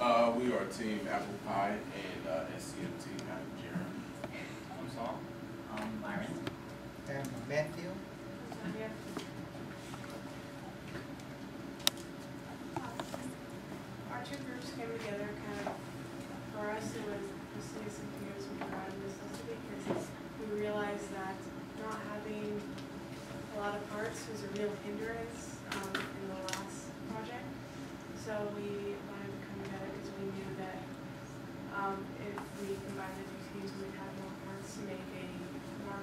We are Team Applepi and C.S.M.T. out of GR. I'm Saul. Myron. And Matthew. Our two groups came together kind of, for us it was the C.S.M.T. was out of necessity because we realized that not having a lot of parts was a real hindrance in the last project. So we wanted to come together because we knew that if we combined the two teams, we'd have more parts to make a more,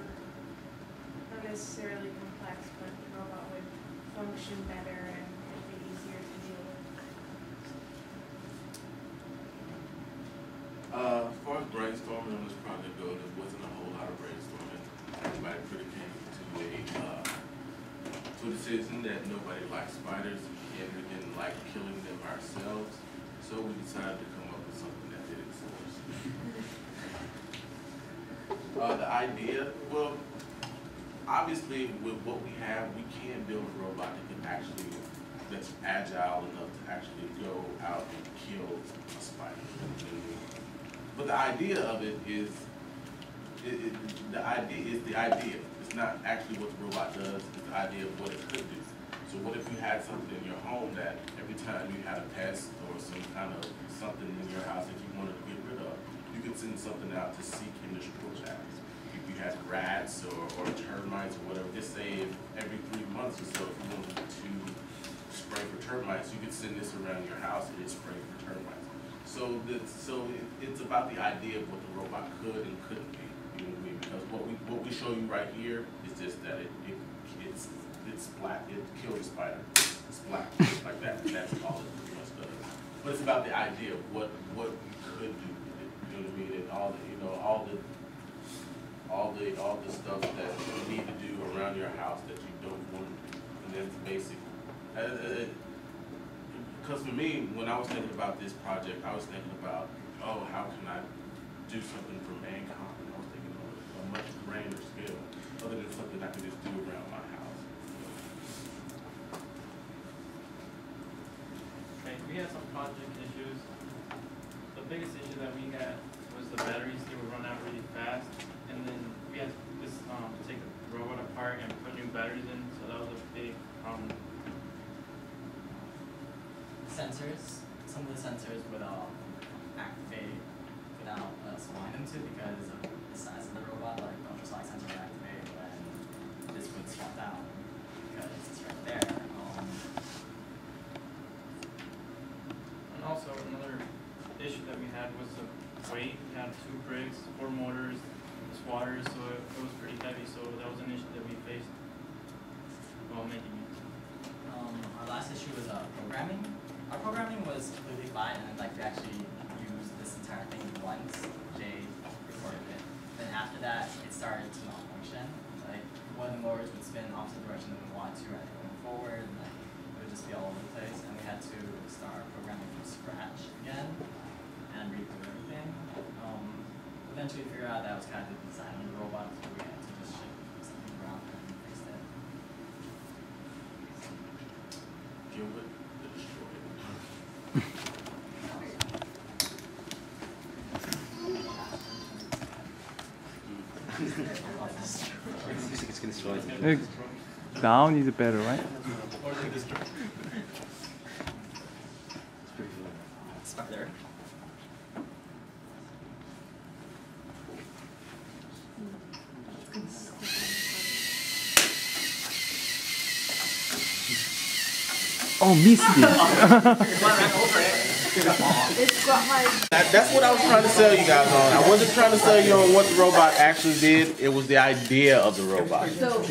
not necessarily complex, but the robot would function better and it'd be easier to deal with. As far as brainstorming on this project goes, there wasn't a whole lot of brainstorming. Everybody pretty came to a decision that nobody likes spiders and we didn't like killing them ourselves. So we decided to come up with something that did it for us. The idea, well, obviously with what we have, we can build a robot that can actually, that's agile enough to actually go out and kill a spider. But the idea of it is, the idea. It's not actually what the robot does, it's the idea of what it could do. So what if you had something in your home that every time you had a pest or some kind of something in your house that you wanted to get rid of, you could send something out to seek and destroy that. If you had rats or termites or whatever, just say every 3 months or so, if you wanted to spray for termites, you could send this around your house and it's spray for termites. So it's about the idea of what the robot could and couldn't be. You know what I mean? Because what we show you right here is just that it's black. It kills a spider. It's black, just like that. That's all it pretty much does. But it's about the idea of what we could do with it. You know what I mean? And all the stuff that you need to do around your house that you don't want to do. And that's basic. Because for me, when I was thinking about this project, I was thinking about, oh, how can I do something for mankind? I was thinking of a much grander scale, other than something I could just do around my house. Okay, we had some project issues. The biggest issue that we had was the batteries. They would run out really fast, and then we had this to take the robot apart and put new batteries in. So that was a big problem. Sensors. Some of the sensors would activate without us wanting them to because of the size of the robot. Like the ultrasonic sensor would activate when this would shut down because it's right there. And also another issue that we had was the weight. We had 2 bricks, 4 motors, the swatters, so it was pretty heavy. So that was an issue that we faced while making it. Our last issue was programming. Our programming was completely fine, and like we actually used this entire thing once. Jae recorded it. Then after that, it started to malfunction. Like one of the motors would spin opposite direction than we wanted to, right? Going forward, and like it would just be all over the place. And we had to start programming from scratch again and reboot everything. Eventually, we figured out that was kind of the design of the robot, so we had to just ship something around and fix it. Gilbert, the destroyer. It's gonna destroy. Down is better, right? Or the destroyer. Spider. Oh, missed it. That's what I was trying to sell you guys on. I wasn't trying to sell you on what the robot actually did. It was the idea of the robot. So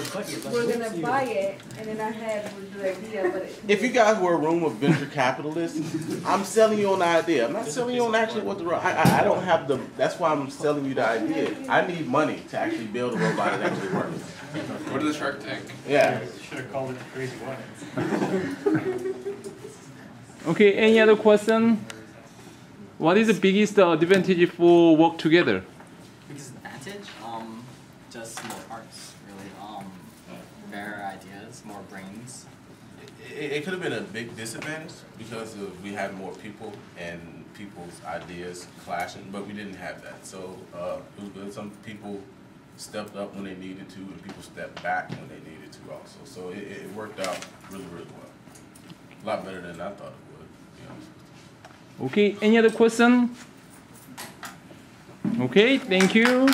we're gonna buy it, and then I had the idea, but If you guys were a room of venture capitalists, I'm selling you on the idea. I'm not selling you on actually what the robot. I don't have the. That's why I'm selling you the idea. I need money to actually build a robot that actually works. Go to the Shark Tank. Yeah. Should have called it the crazy one. Okay, any other question? What is the biggest advantage for work together? Biggest advantage? Just more parts, really. Better ideas, more brains. It could have been a big disadvantage because we had more people and people's ideas clashing, but we didn't have that. So it was good. Some people stepped up when they needed to, and people stepped back when they needed to also. So it worked out really, really well. A lot better than I thought it would, to be honest with you. Okay, any other question? Okay, thank you.